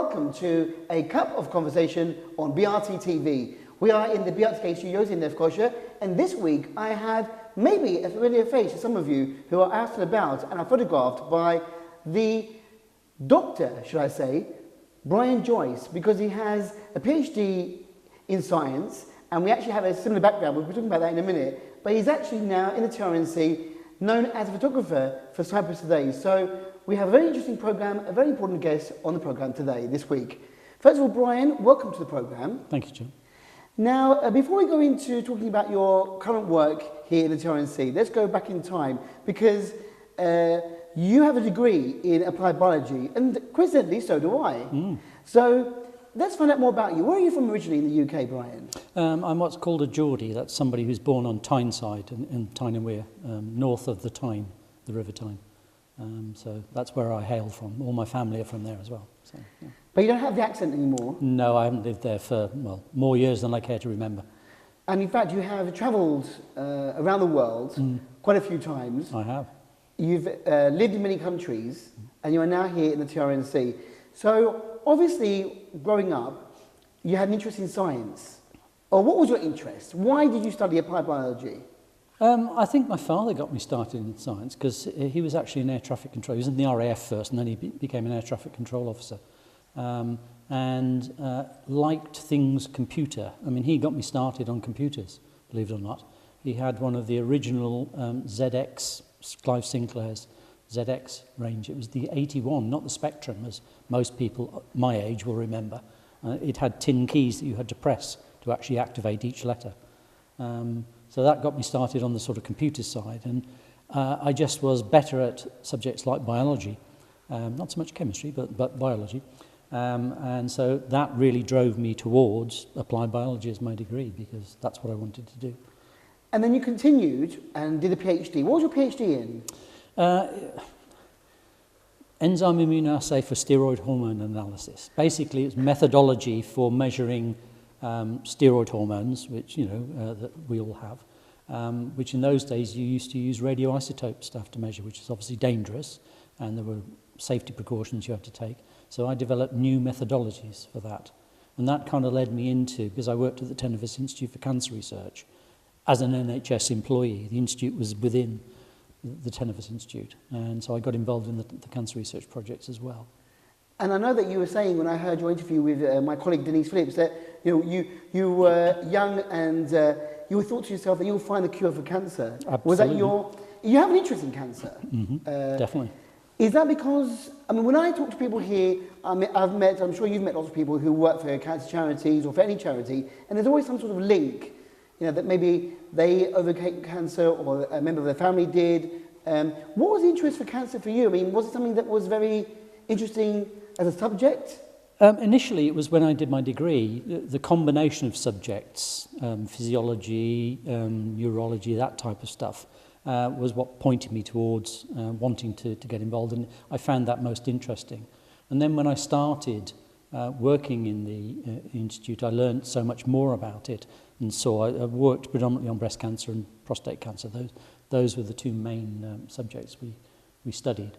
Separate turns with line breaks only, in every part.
welcome to a cup of conversation on BRT TV. We are in the BRTK studios in Lefkoshire, and this week I have maybe a familiar face to some of you who are asked about and are photographed by the doctor, should I say, Brian Joyce, because he has a PhD in science, and we actually have a similar background. We'll be talking about that in a minute, but he's actually now in the TRNC known as a photographer for Cyprus Today. So we have a very interesting program, a very important guest on the program today, this week. First of all, Brian, welcome to the program.
Thank you, Jim.
Now, before we go into talking about your current work here in the TRNC, let's go back in time, because you have a degree in applied biology, and coincidentally, so do I. So let's find out more about you. Where are you from originally in the UK, Brian?
I'm what's called a Geordie. That's somebody who's born on Tyneside in Tyne and Wear, north of the Tyne, the River Tyne. So that's where I hail from. All my family are from there as well. So, yeah.
But you don't have the accent anymore?
No, I haven't lived there for, well, more years than I care to remember.
And in fact, you have travelled around the world quite a few times.
I have.
You've lived in many countries, and you are now here in the TRNC. So obviously, growing up, you had an interest in science. Or what was your interest? Why did you study applied biology?
I think my father got me started in science because he was actually an air traffic controller. He was in the RAF first, and then he became an air traffic control officer. And liked things computer. I mean, he got me started on computers, believe it or not. He had one of the original ZX, Clive Sinclair's ZX range. It was the 81, not the Spectrum, as most people my age will remember. It had tin keys that you had to press to actually activate each letter. So that got me started on the sort of computer side. And I just was better at subjects like biology. Not so much chemistry, but biology. And so that really drove me towards applied biology as my degree, because that's what I wanted to do.
And then you continued and did a PhD. What was your PhD in?
Enzyme immunoassay for steroid hormone analysis. Basically, it's methodology for measuring steroid hormones, which that we all have, which in those days you used to use radioisotope stuff to measure, which is obviously dangerous, and there were safety precautions you had to take. So I developed new methodologies for that. And that kind of led me into, because I worked at the Tenevis Institute for Cancer Research as an NHS employee. The institute was within the Tenevis Institute. And so I got involved in the cancer research projects as well. And
I know that you were saying, when I heard your interview with my colleague Denise Phillips, that you were young and you thought to yourself that you'll find the cure for cancer.
Absolutely.
Was that you have an interest in cancer?
Definitely.
Is that because, I mean, when I talk to people here, I'm sure you've met lots of people who work for cancer charities or for any charity, and there's always some sort of link, that maybe they overcame cancer or a member of their family did. What was the interest for cancer for you? I mean, was it something that was very interesting as a subject?
Initially, it was when I did my degree, the combination of subjects, physiology, neurology, that type of stuff, was what pointed me towards wanting to get involved, and I found that most interesting. And then when I started working in the institute, I learned so much more about it, and so I worked predominantly on breast cancer and prostate cancer. Those were the two main subjects we studied.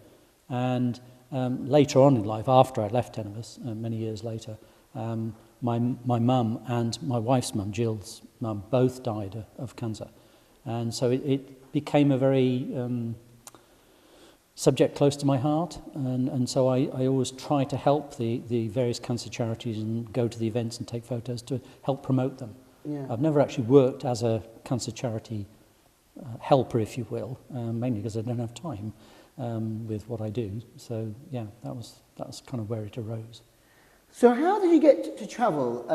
And later on in life, after I left Tenevis, many years later, my mum and my wife's mum, Jill's mum, both died of cancer. And so it became a very subject close to my heart, and so I always try to help the various cancer charities and go to the events and take photos to help promote them. Yeah. I've never actually worked as a cancer charity helper, if you will, mainly because I don't have time with what I do. So yeah, that was kind of where it arose.
So how did you get to travel?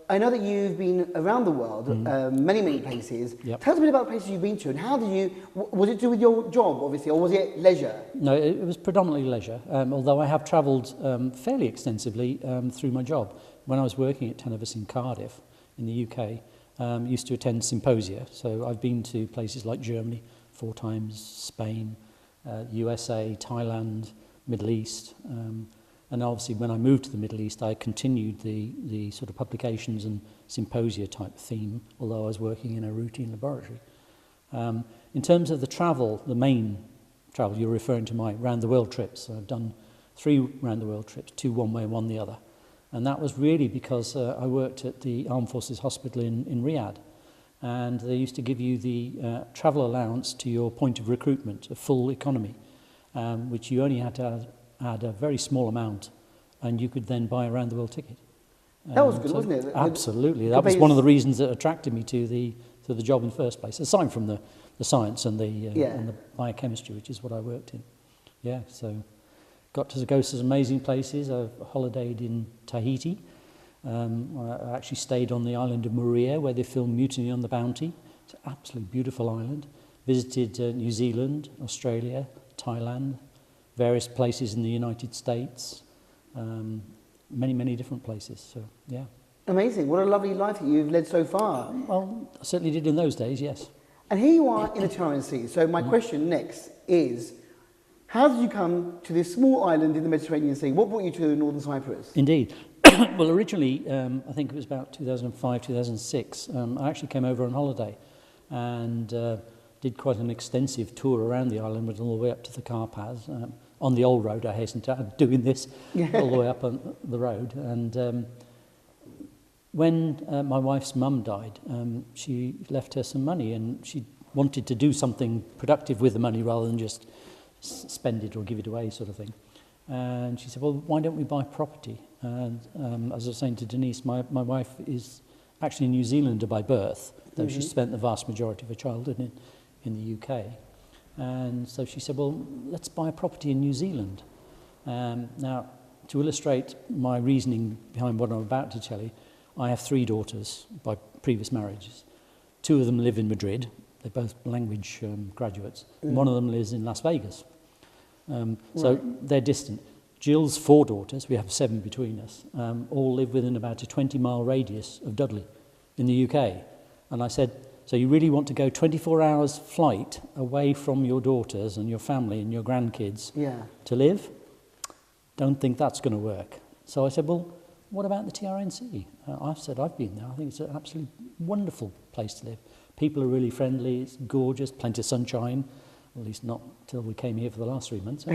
I know that you've been around the world, many places. Yep. Tell us a bit about the places you've been to, and how did you, was it to do with your job, obviously, or was it leisure?
No, it was predominantly leisure, although I have travelled fairly extensively through my job. When I was working at Tenevis in Cardiff, in the UK, used to attend symposia, so I've been to places like Germany 4 times, Spain, USA, Thailand, Middle East, and obviously when I moved to the Middle East I continued the sort of publications and symposia type theme, although I was working in a routine laboratory. In terms of the travel, the main travel, you're referring to my round the world trips. I've done 3 round-the-world trips, 2 one way, 1 the other. And that was really because I worked at the Armed Forces Hospital in Riyadh, and they used to give you the travel allowance to your point of recruitment, a full economy, which you only had to add a very small amount, and you could then buy a round-the-world ticket.
That was good, wasn't it?
Absolutely. That was one of the reasons that attracted me to the job in the first place, aside from the science and the biochemistry, which is what I worked in. Yeah, so got to go to some amazing places. I holidayed in Tahiti. I actually stayed on the island of Moorea, where they filmed Mutiny on the Bounty. It's an absolutely beautiful island. Visited New Zealand, Australia, Thailand, various places in the United States, many, many different places. So, yeah.
Amazing. What a lovely life that you've led so far.
Well, I certainly did in those days, yes.
And here you are in the Tyrrhenian Sea. So my question next is, how did you come to this small island in the Mediterranean Sea? What brought you to northern Cyprus?
Indeed. Well, originally, I think it was about 2005, 2006, I actually came over on holiday and did quite an extensive tour around the island, went all the way up to the Carpaths, on the old road, I hasten to add, doing this all the way up on the road. And when my wife's mum died, she left her some money, and she wanted to do something productive with the money rather than just spend it or give it away sort of thing. And she said, well, why don't we buy property? And as I was saying to Denise, my wife is actually a New Zealander by birth, though she spent the vast majority of her childhood in the UK. And so she said, well, let's buy a property in New Zealand. Now, to illustrate my reasoning behind what I'm about to tell you, I have 3 daughters by previous marriages. 2 of them live in Madrid. They're both language graduates. And one of them lives in Las Vegas. So they're distant. Jill's 4 daughters, we have 7 between us, all live within about a 20-mile radius of Dudley in the UK. And I said, so you really want to go 24 hours flight away from your daughters and your family and your grandkids to live? Don't think that's going to work. So I said, well, what about the TRNC? I've said I've been there. I think it's an absolutely wonderful place to live. People are really friendly. It's gorgeous, plenty of sunshine. At least not till we came here for the last 3 months.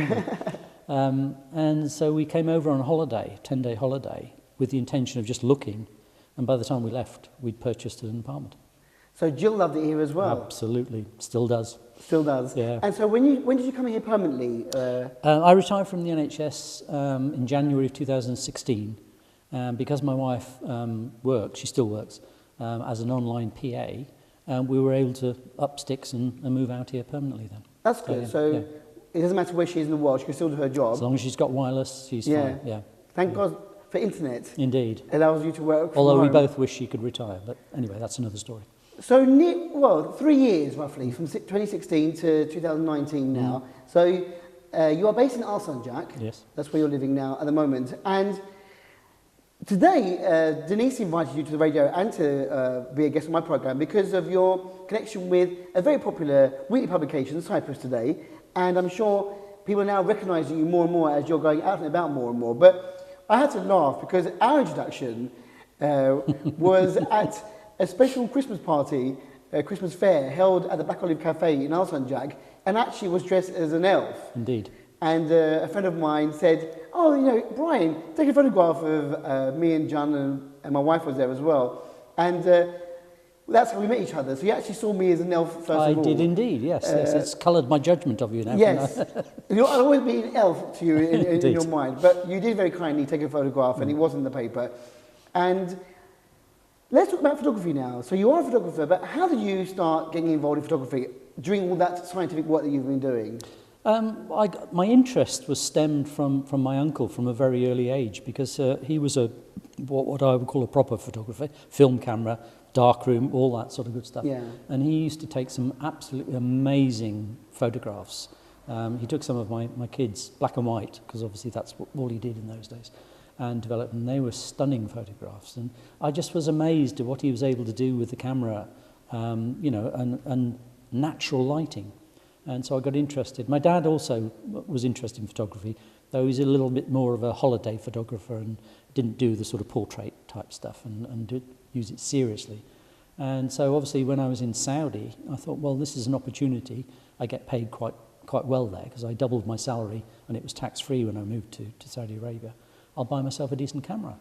And so we came over on a holiday, 10-day holiday, with the intention of just looking. And by the time we left, we'd purchased an apartment.
So Jill loved it here as well?
Absolutely. Still does.
Still does?
Yeah.
And so when did you come here permanently?
I retired from the NHS in January of 2016. Because my wife worked, she still works, as an online PA, we were able to up sticks and move out here permanently then.
That's good. So it doesn't matter where she is in the world, she can still do her job.
As long as she's got wireless, she's fine. Yeah.
Thank God for internet.
Indeed.
It allows you to work from
Although
home.
we both wish she could retire, but anyway, that's another story.
So, 3 years roughly, from 2016 to 2019 now. So you are based in Alsancak.
Yes.
That's where you're living now at the moment. And today, Denise invited you to the radio and to be a guest on my programme because of your connection with a very popular weekly publication, Cyprus Today. And I'm sure people are now recognising you more and more as you're going out and about more and more. But I had to laugh because our introduction was at a special Christmas party, a Christmas fair, held at the Black Olive Cafe in Alsancak, and actually was dressed as an elf.
Indeed.
And a friend of mine said, oh, you know, Brian, take a photograph of me and John, and my wife was there as well. And that's how we met each other. So you actually saw me as an elf first of all.
I did indeed, yes. It's coloured my judgment of you now.
Yes. I'll always be an elf to you in your mind. But you did very kindly take a photograph, and it was in the paper. And let's talk about photography now. So you are a photographer, but how did you start getting involved in photography during all that scientific work that you've been doing?
My interest was stemmed from my uncle from a very early age because he was what I would call a proper photographer, film camera, darkroom, all that sort of good stuff.
Yeah.
And he used to take some absolutely amazing photographs. He took some of my kids, black and white, because obviously that's all he did in those days, and developed them. They were stunning photographs. And I just was amazed at what he was able to do with the camera, and natural lighting. And so I got interested. My dad also was interested in photography, though he's a little bit more of a holiday photographer and didn't do the sort of portrait type stuff and did use it seriously. And so obviously when I was in Saudi, I thought, well, this is an opportunity. I get paid quite quite well there because I doubled my salary and it was tax-free when I moved to Saudi Arabia. I'll buy myself a decent camera.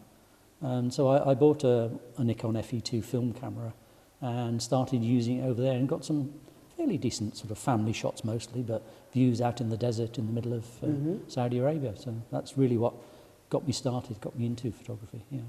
So I bought a Nikon FE2 film camera and started using it over there and got some fairly decent sort of family shots mostly, but views out in the desert in the middle of Saudi Arabia. So that's really what got me started, got me into photography. Yeah.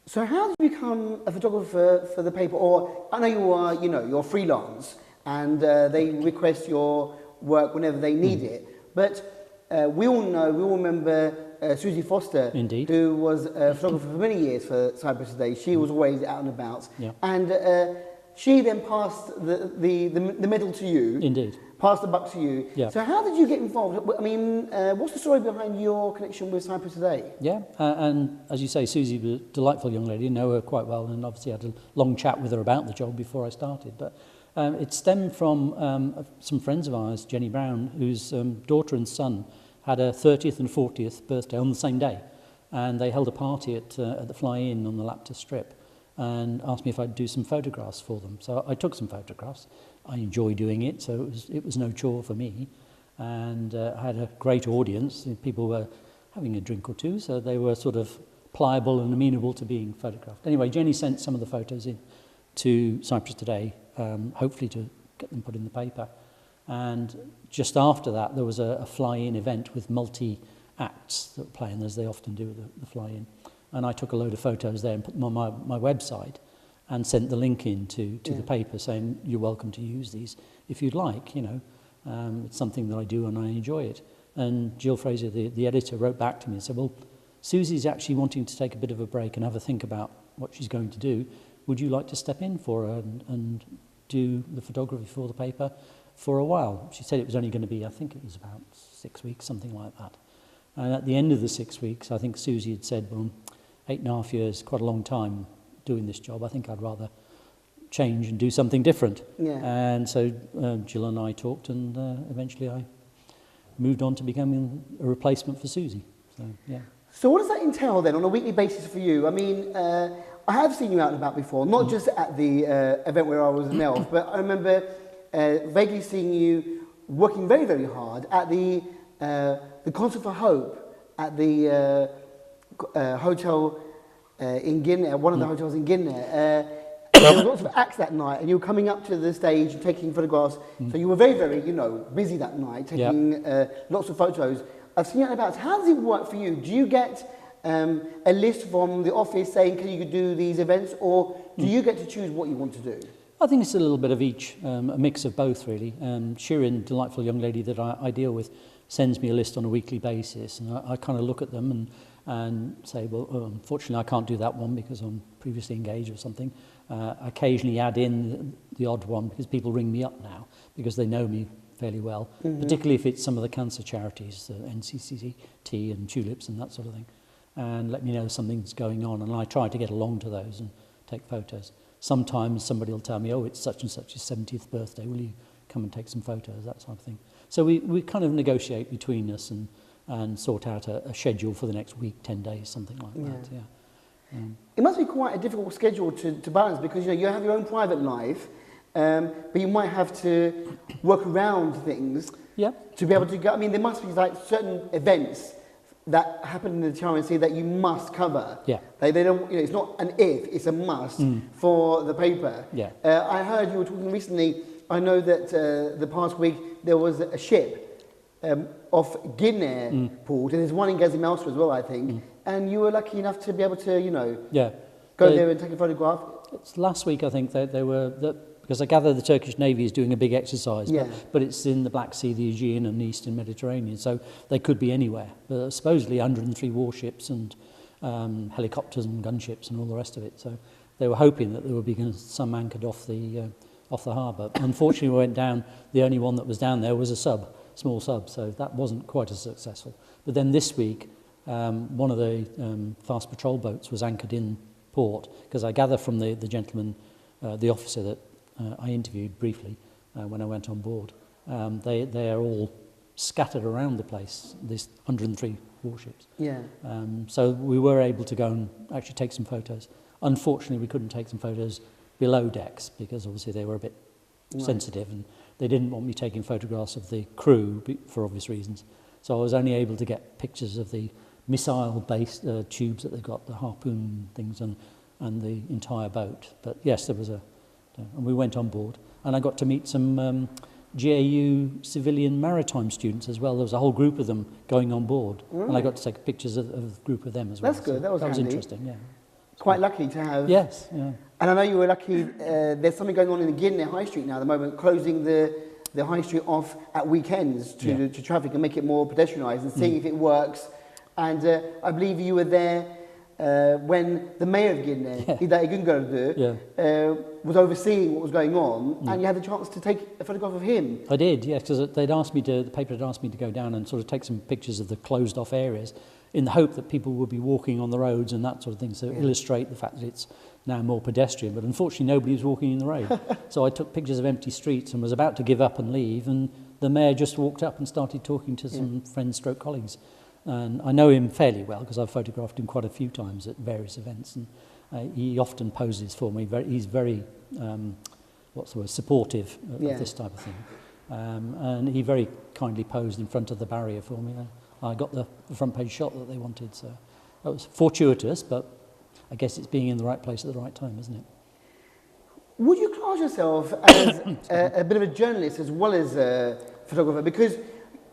So how did you become a photographer for the paper? Or I know you're freelance and they request your work whenever they need it. But we all remember Susie Foster,
Indeed.
who was a photographer for many years for Cyprus Today. She was always out and about.
Yeah.
And she then passed the medal to you.
Indeed.
Passed the buck to you.
Yeah.
So how did you get involved? I mean, what's the story behind your connection with Cyprus Today?
Yeah, and as you say, Susie was a delightful young lady. I know her quite well, and obviously had a long chat with her about the job before I started. But it stemmed from some friends of ours, Jenny Brown, whose daughter and son had a 30th and 40th birthday on the same day. And they held a party at the Fly-In on the Lapta Strip and asked me if I'd do some photographs for them. So I took some photographs. I enjoy doing it, so it was no chore for me. And I had a great audience. People were having a drink or two, so they were sort of pliable and amenable to being photographed. Anyway, Jenny sent some of the photos in to Cyprus Today, hopefully to get them put in the paper. And just after that, there was a fly-in event with multi-acts that were playing, as they often do with the fly-in. And I took a load of photos there and put them on my website and sent the link in to the paper saying, you're welcome to use these if you'd like, it's something that I do and I enjoy it. And Jill Fraser, the editor, wrote back to me and said, well, Susie's actually wanting to take a bit of a break and have a think about what she's going to do. Would you like to step in for her and do the photography for the paper for a while? She said it was only going to be, I think it was about 6 weeks, something like that. And at the end of the 6 weeks, I think Susie had said, well, 8.5 years, quite a long time doing this job. I think I'd rather change and do something different.
Yeah.
And so Jill and I talked, and eventually I moved on to becoming a replacement for Susie. So, yeah.
So what does that entail then on a weekly basis for you? I mean, I have seen you out and about before, not just at the event where I was an elf, but I remember vaguely seeing you working very, very hard at the Concert for Hope at the hotel in Guinea, one of the hotels in Guinea. There were lots of acts that night, and you were coming up to the stage and taking photographs. So you were very, very, busy that night, taking lots of photos. I've seen you out and about. How does it work for you? Do you get a list from the office saying, can you do these events, or do you get to choose what you want to do?
I think it's a little bit of each, a mix of both, really. Shirin, delightful young lady that I deal with, sends me a list on a weekly basis, and I kind of look at them and say, well, unfortunately, I can't do that one because I'm previously engaged or something. I occasionally add in the odd one because people ring me up now because they know me fairly well, particularly if it's some of the cancer charities, NCCT and Tulips and that sort of thing, and let me know something's going on, and I try to get along to those and take photos. Sometimes somebody will tell me, oh, it's such and such's 70th birthday, will you come and take some photos, that sort of thing. So we kind of negotiate between us and sort out a schedule for the next week, 10 days, something like that, yeah.
It must be quite a difficult schedule to balance because you have your own private life, but you might have to work around things to be able to go. I mean, there must be like certain events that happen in the RNC that you must cover.
Yeah.
They don't. It's not an if; it's a must for the paper.
Yeah.
I heard you were talking recently. I know that the past week there was a ship off Guinea port, and there's one in Gazimelsa as well, I think. And you were lucky enough to be able to, go there and take a photograph.
It's last week, I think, they were, because I gather the Turkish Navy is doing a big exercise, but it's in the Black Sea, the Aegean and the Eastern Mediterranean, so they could be anywhere. Supposedly 103 warships and helicopters and gunships and all the rest of it, so they were hoping that there would be some anchored off the harbour. Unfortunately, we went down, the only one that was down there was a small sub, so that wasn't quite as successful. But then this week, one of the fast patrol boats was anchored in port, because I gather from the gentleman, the officer that I interviewed briefly when I went on board, they are all scattered around the place, these 103 warships.
Yeah.
So we were able to go and actually take some photos. Unfortunately, we couldn't take some photos below decks, because obviously they were a bit sensitive, and they didn't want me taking photographs of the crew for obvious reasons. So I was only able to get pictures of the missile-based tubes that they got, the harpoon things, and the entire boat. But yes, there was and we went on board, and I got to meet some GAU civilian maritime students as well. There was a whole group of them going on board, and I got to take pictures of a group of them as well.
That's good. That was
interesting. Yeah.
Quite lucky to have.
Yes. Yeah.
And I know you were lucky. There's something going on in the Guinea High Street now at the moment, closing the high street off at weekends to traffic and make it more pedestrianised and seeing if it works. And I believe you were there when the mayor of Guinea, Ida Igungardu, was overseeing what was going on, and you had the chance to take a photograph of him.
I did, yes, because the paper had asked me to go down and sort of take some pictures of the closed off areas in the hope that people would be walking on the roads and that sort of thing, so illustrate the fact that it's now more pedestrian. But unfortunately, nobody was walking in the road. So I took pictures of empty streets and was about to give up and leave, and the mayor just walked up and started talking to some friends stroke colleagues. And I know him fairly well because I've photographed him quite a few times at various events, and he often poses for me. He's very, supportive of this type of thing. And he very kindly posed in front of the barrier for me. I got the front page shot that they wanted, so that was fortuitous, but I guess it's being in the right place at the right time, isn't it?
Would you class yourself as a bit of a journalist as well as a photographer? Because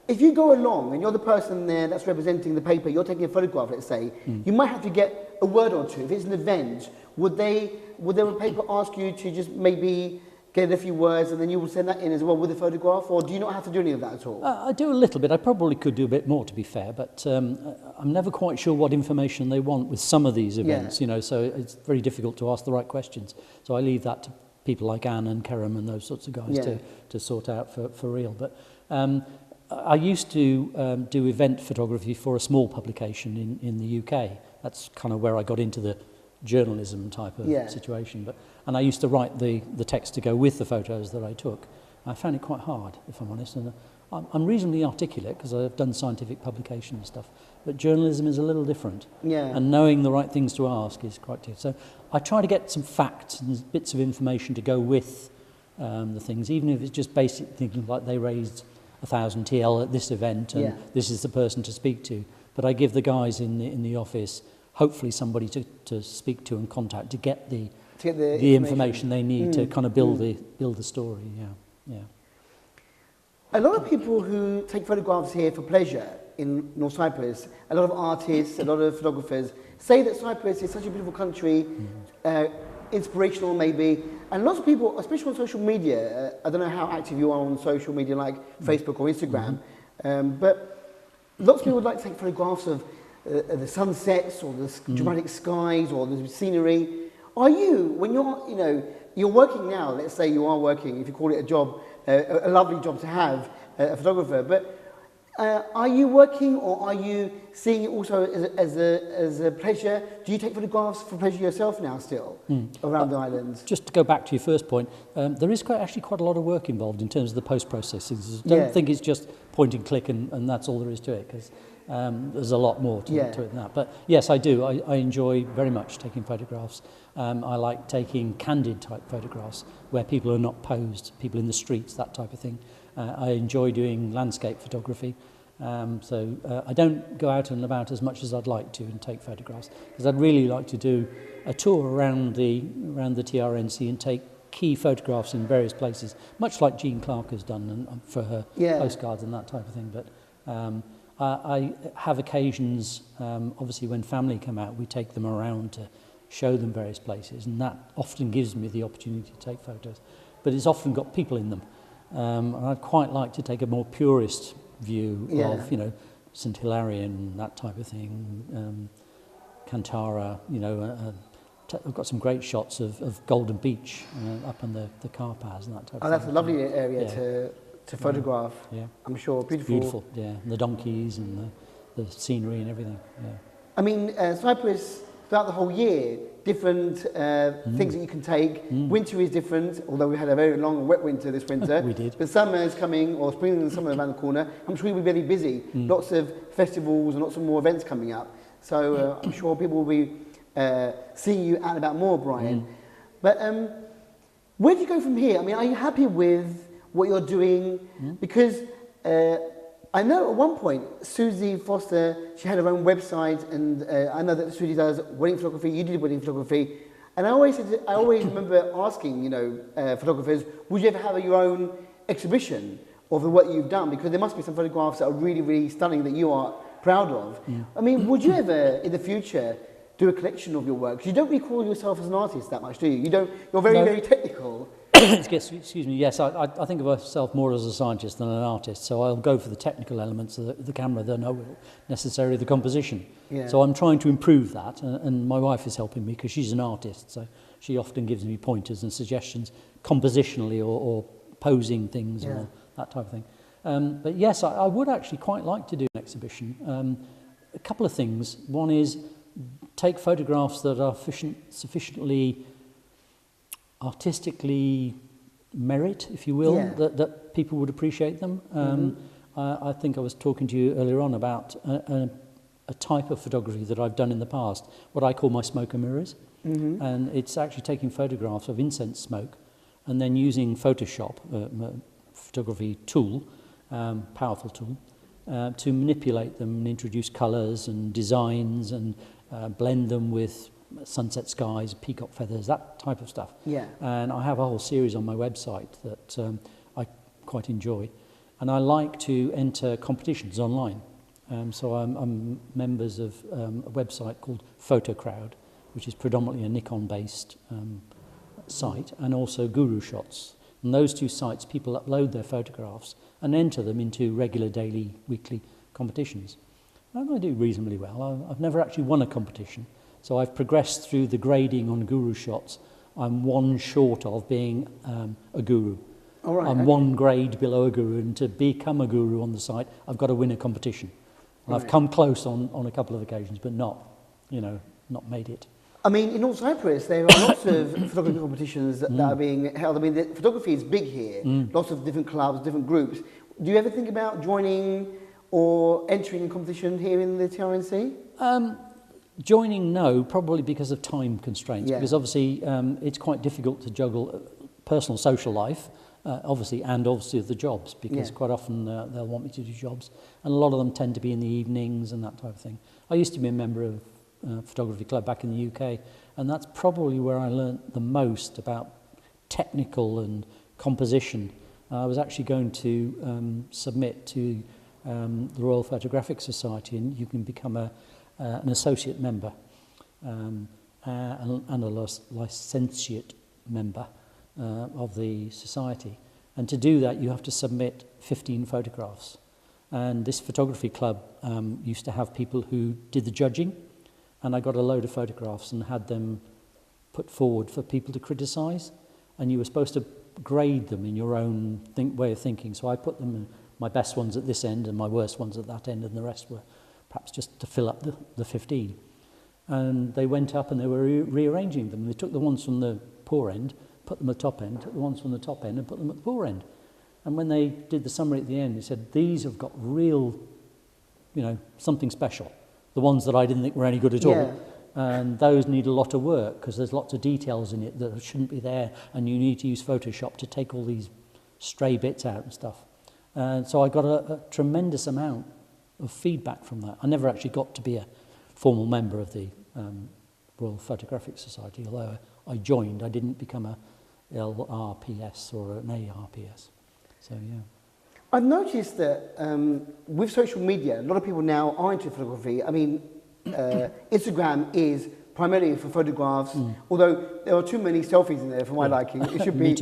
if you go along and you're the person there that's representing the paper, you're taking a photograph, let's say, you might have to get a word or two. If it's an event, would the paper ask you to just maybe get a few words and then you will send that in as well with the photograph, or do you not have to do any of that at all?
I do a little bit. I probably could do a bit more, to be fair, but I'm never quite sure what information they want with some of these events, so it's very difficult to ask the right questions. So I leave that to people like Anne and Kerem and those sorts of guys to sort out for real. But I used to do event photography for a small publication in the UK. That's kind of where I got into the journalism type of situation. And I used to write the text to go with the photos that I took. I found it quite hard, if I'm honest. And I'm reasonably articulate because I've done scientific publication and stuff. But journalism is a little different. And knowing the right things to ask is quite different. So I try to get some facts and bits of information to go with the things, even if it's just basic things like they raised 1,000 TL at this event and this is the person to speak to. But I give the guys in the office hopefully somebody to speak to and contact to get the information they need to kind of build the story.
A lot of people who take photographs here for pleasure in North Cyprus, a lot of artists, a lot of photographers say that Cyprus is such a beautiful country, inspirational maybe, and lots of people, especially on social media, I don't know how active you are on social media like Facebook or Instagram, but lots of people would like to take photographs of the sunsets or the dramatic skies or the scenery. Are you, when you're working now, let's say you are working, if you call it a job, a lovely job to have, a photographer, but are you working or are you seeing it also as a pleasure? Do you take photographs for pleasure yourself now still around the islands? Just
to go back to your first point, there is actually quite a lot of work involved in terms of the post-processing. I don't think it's just point and click and that's all there is to it, because there's a lot more to it than that. But yes, I do. I enjoy very much taking photographs. I like taking candid type photographs where people are not posed, people in the streets, that type of thing. I enjoy doing landscape photography. So I don't go out and about as much as I'd like to and take photographs, because I'd really like to do a tour around the TRNC and take key photographs in various places, much like Jean Clark has done for her postcards and that type of thing. But I have occasions, obviously when family come out, we take them around to show them various places, and that often gives me the opportunity to take photos. But it's often got people in them. And I'd quite like to take a more purist view of, St Hilarion, that type of thing, Kantara, I've got some great shots of Golden Beach up on the car paths and that type of thing.
That's a lovely area to photograph, I'm sure. Beautiful.
It's beautiful, and the donkeys and the scenery and everything,
I mean, Cyprus, throughout the whole year, different things that you can take. Winter is different, although we had a very long and wet winter this winter.
We did.
But summer is coming, or spring and summer around the corner. I'm sure we'll be very busy. Lots of festivals and lots of more events coming up. So I'm sure people will be seeing you out and about more, Brian. But Where do you go from here? I mean, are you happy with what you're doing? Because I know at one point, Susie Foster, she had her own website, and I know that Susie does wedding photography, you did wedding photography, and I always remember asking, photographers, would you ever have your own exhibition of the work you've done? Because there must be some photographs that are really, really stunning that you are proud of. I mean, would you ever, in the future, do a collection of your work? Because you don't really call yourself as an artist that much, do you? You're very, very technical.
Excuse me, yes, I think of myself more as a scientist than an artist, so I'll go for the technical elements of the camera than I will necessarily the composition.
Yeah.
So I'm trying to improve that, and my wife is helping me because she's an artist, so she often gives me pointers and suggestions compositionally or posing things or that type of thing. But yes, I would actually quite like to do an exhibition. A couple of things. One is take photographs that are sufficiently artistically merit, if you will, that people would appreciate them. I think I was talking to you earlier on about a type of photography that I've done in the past, what I call my smoke and mirrors. And it's actually taking photographs of incense smoke and then using Photoshop, a photography tool, powerful tool, to manipulate them and introduce colours and designs and blend them with sunset skies, peacock feathers, that type of stuff. Yeah. And I have a whole series on my website that I quite enjoy. And I like to enter competitions online. So I'm members of a website called PhotoCrowd, which is predominantly a Nikon-based site, and also Guru Shots. And those two sites, people upload their photographs and enter them into regular daily, weekly competitions. And I do reasonably well. I've never actually won a competition. So I've progressed through the grading on Guru Shots. I'm one short of being a guru. All right, I'm one grade below a guru, and to become a guru on the site, I've got to win a competition. And I've come close on a couple of occasions, but not made it. I
mean, in North Cyprus, there are lots of photography competitions that are being held. I mean, the photography is big here. Lots of different clubs, different groups. Do you ever think about joining or entering a competition here in the TRNC?
Joining, no, probably because of time constraints. Because obviously it's quite difficult to juggle personal social life, obviously the jobs, because quite often they'll want me to do jobs, and a lot of them tend to be in the evenings and that type of thing. I used to be a member of a photography club back in the UK, and that's probably where I learnt the most about technical and composition. I was actually going to submit to the Royal Photographic Society, and you can become an associate member and a licentiate member of the society. And to do that, you have to submit 15 photographs. And this photography club used to have people who did the judging, and I got a load of photographs and had them put forward for people to criticise. And you were supposed to grade them in your own way of thinking. So I put them, my best ones at this end and my worst ones at that end, and the rest were perhaps just to fill up the 15. And they went up and they were rearranging them. They took the ones from the poor end, put them at the top end, took the ones from the top end and put them at the poor end. And when they did the summary at the end, they said, these have got real, something special. The ones that I didn't think were any good at all. And those need a lot of work because there's lots of details in it that shouldn't be there, and you need to use Photoshop to take all these stray bits out and stuff. And so I got a tremendous amount of feedback from that. I never actually got to be a formal member of the Royal Photographic Society, although I joined. I didn't become a LRPS or an ARPS. So, yeah.
I've noticed that with social media, a lot of people now are into photography. I mean, Instagram is primarily for photographs, although there are too many selfies in there for my liking. It should be,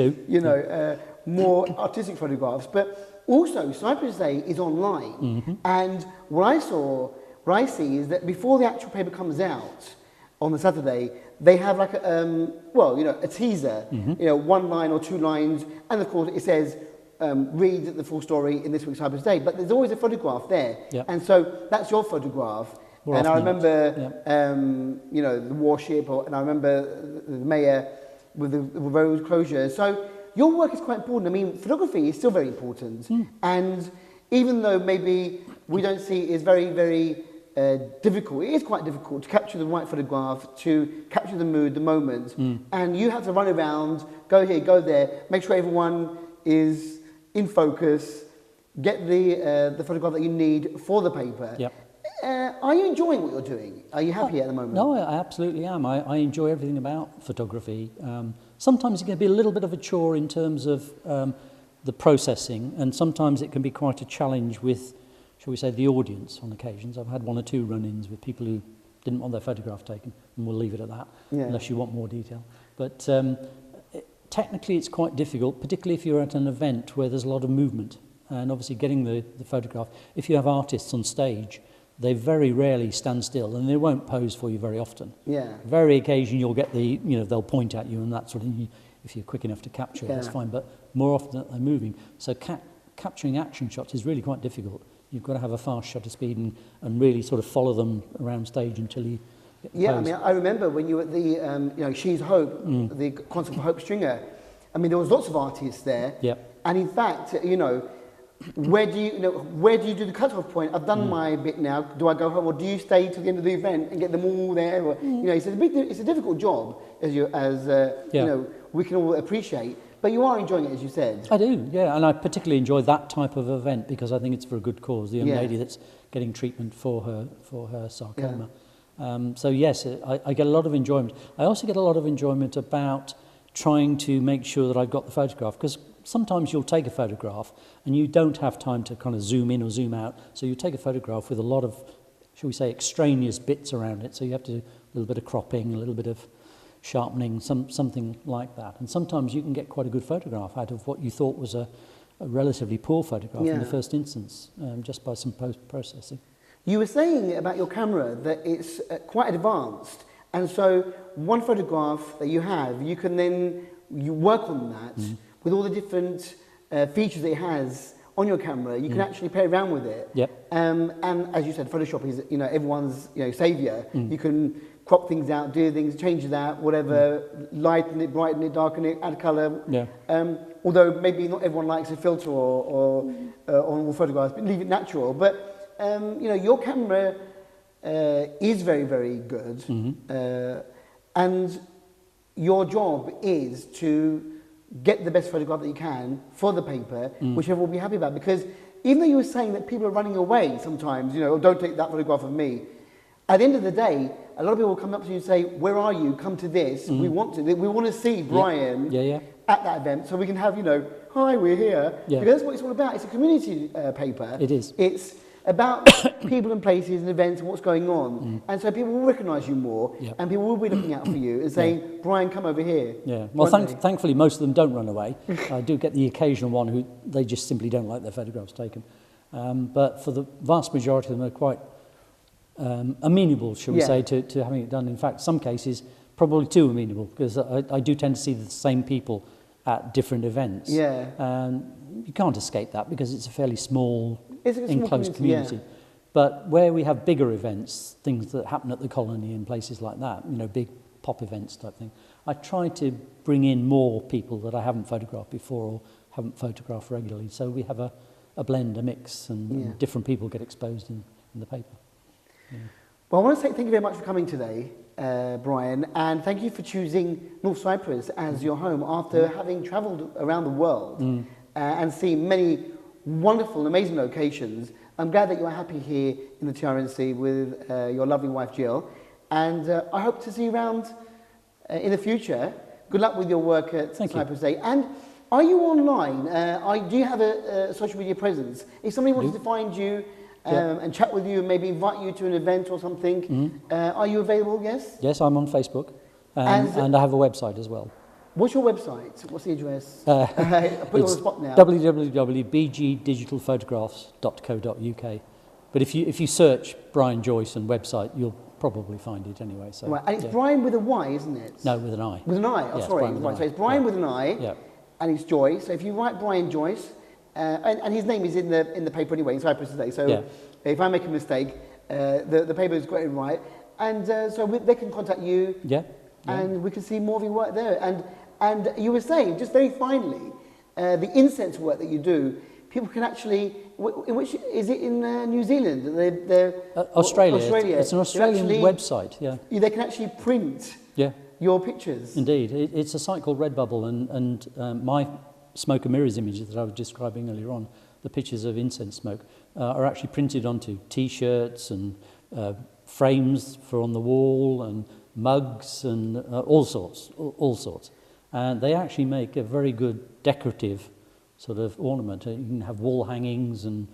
more artistic photographs. But also, Cyprus Day is online. And what I see is that before the actual paper comes out on the Saturday, they have like a teaser, one line or two lines, and of course it says, read the full story in this week's Cyprus Day, but there's always a photograph there. And so that's your photograph. And I remember, the warship, and I remember the mayor with the road closure. So your work is quite important. I mean, photography is still very important. And even though maybe we don't see it as very, very difficult. It is quite difficult to capture the right photograph, to capture the mood, the moment, and you have to run around, go here, go there, make sure everyone is in focus, get the photograph that you need for the paper.
Yep.
Are you enjoying what you're doing? Are you happy at the moment?
No, I absolutely am. I enjoy everything about photography. Sometimes it can be a little bit of a chore in terms of the processing, and sometimes it can be quite a challenge with, shall we say, the audience on occasions. I've had 1 or 2 run-ins with people who didn't want their photograph taken, and we'll leave it at that, unless you want more detail. But technically it's quite difficult, particularly if you're at an event where there's a lot of movement, and obviously getting the photograph. If you have artists on stage, they very rarely stand still, and they won't pose for you very often.
Yeah.
Very occasionally you'll get they'll point at you and that sort of thing. If you're quick enough to capture it, that's fine, but more often they're moving. So capturing action shots is really quite difficult. You've got to have a fast shutter speed and really sort of follow them around stage until you get the pose.
I mean, I remember when you were at the, She's Hope, the concert for Hope Stringer. I mean, there was lots of artists there.
Yep.
And in fact, where do you do the cut-off point? I've done my bit now. Do I go home, or do you stay till the end of the event and get them all there? Or, it's a difficult job, as we can all appreciate. But you are enjoying it, as you said.
I do, yeah, and I particularly enjoy that type of event because I think it's for a good cause. The young lady that's getting treatment for her sarcoma. So yes, I get a lot of enjoyment. I also get a lot of enjoyment about trying to make sure that I've got the photograph, because sometimes you'll take a photograph and you don't have time to kind of zoom in or zoom out. So you take a photograph with a lot of, shall we say, extraneous bits around it. So you have to do a little bit of cropping, a little bit of sharpening, something like that. And sometimes you can get quite a good photograph out of what you thought was a relatively poor photograph in the first instance, just by some post-processing. You
were saying about your camera that it's quite advanced, and so one photograph that you have, you can then work on that with all the different features it has on your camera. You can actually play around with it.
Yep.
And as you said, Photoshop is everyone's savior. You can crop things out, do things, change that, whatever, lighten it, brighten it, darken it, add colour. Yeah. Although maybe not everyone likes a filter or on all photographs, but leave it natural. But your camera is very, very good, and your job is to get the best photograph that you can for the paper, which everyone will be happy about. Because even though you were saying that people are running away sometimes, don't take that photograph of me, at the end of the day, a lot of people will come up to you and say, where are you? Come to this. We want to see Brian at that event, so we can have, hi, we're here. Because that's what it's all about. It's a community paper.
It is.
It's about people and places and events and what's going on. And so people will recognise you more, and people will be looking out for you and saying, Brian, come over here. Yeah.
Well, thankfully, most of them don't run away. I do get the occasional one who they just simply don't like their photographs taken. But for the vast majority of them, they're quite amenable, shall we say, to having it done. In fact, some cases, probably too amenable, because I do tend to see the same people at different events. Yeah. And you can't escape that because it's a fairly small, enclosed community. Yeah. But where we have bigger events, things that happen at the Colony and places like that, big pop events type thing, I try to bring in more people that I haven't photographed before or haven't photographed regularly. So we have a blend, a mix, and different people get exposed in the paper. Yeah.
Well, I want to say thank you very much for coming today, Brian, and thank you for choosing North Cyprus as your home after having travelled around the world and seen many wonderful, amazing locations. I'm glad that you're happy here in the TRNC with your lovely wife, Jill, and I hope to see you around in the future. Good luck with your work at Cyprus Day. And are you online? Do you have a social media presence? If somebody wanted to find you, and chat with you and maybe invite you to an event or something. Are you available, yes?
Yes, I'm on Facebook and I have a website as well.
What's your website? What's the address? I'll put you on the spot now.
www.bgdigitalphotographs.co.uk. But if you search Brian Joyce and website, you'll probably find it anyway. So,
right. And it's Brian with a Y, isn't it?
No, with an I.
With an I? Oh, sorry. Right. So it's Brian with an I, and it's Joyce. So if you write Brian Joyce, and his name is in the paper anyway, in Cyprus Today. So if I make a mistake, the paper is got it right. And so they can contact you, and we can see more of your work there. And you were saying, just very finally, the incense work that you do, people can actually, in which, is it in New Zealand? They're,
Australia.
Australia.
It's an Australian website, yeah.
They can actually print your pictures.
Indeed. It's a site called Redbubble, and my smoke and mirrors images that I was describing earlier on, the pictures of incense smoke, are actually printed onto T-shirts and frames for on the wall and mugs and all sorts. And they actually make a very good decorative sort of ornament. You can have wall hangings and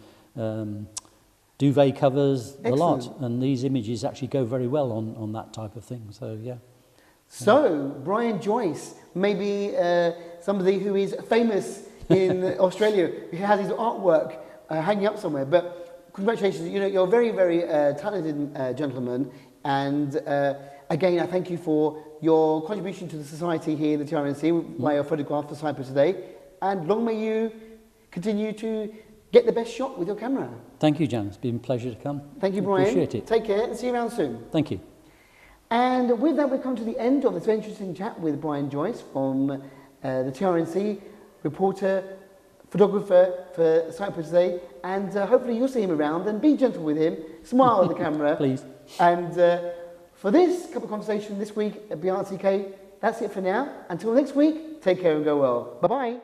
duvet covers, the lot. And these images actually go very well on that type of thing. So, yeah.
So, Brian Joyce, maybe somebody who is famous in Australia, who has his artwork hanging up somewhere. But congratulations, you know, you're a very, very talented gentleman. And again, I thank you for your contribution to the society here in the TRNC by your photograph for Cyprus today. And long may you continue to get the best shot with your camera. Thank you, Jan. It's been a pleasure to come. Thank you, Brian. Appreciate it. Take care and see you around soon. Thank you. And with that, we've come to the end of this very interesting chat with Brian Joyce from the TRNC, reporter, photographer for Cyprus Today. And hopefully you'll see him around and be gentle with him. Smile at the camera. Please. And for this cup of conversation this week at BRTK, that's it for now. Until next week, take care and go well. Bye-bye.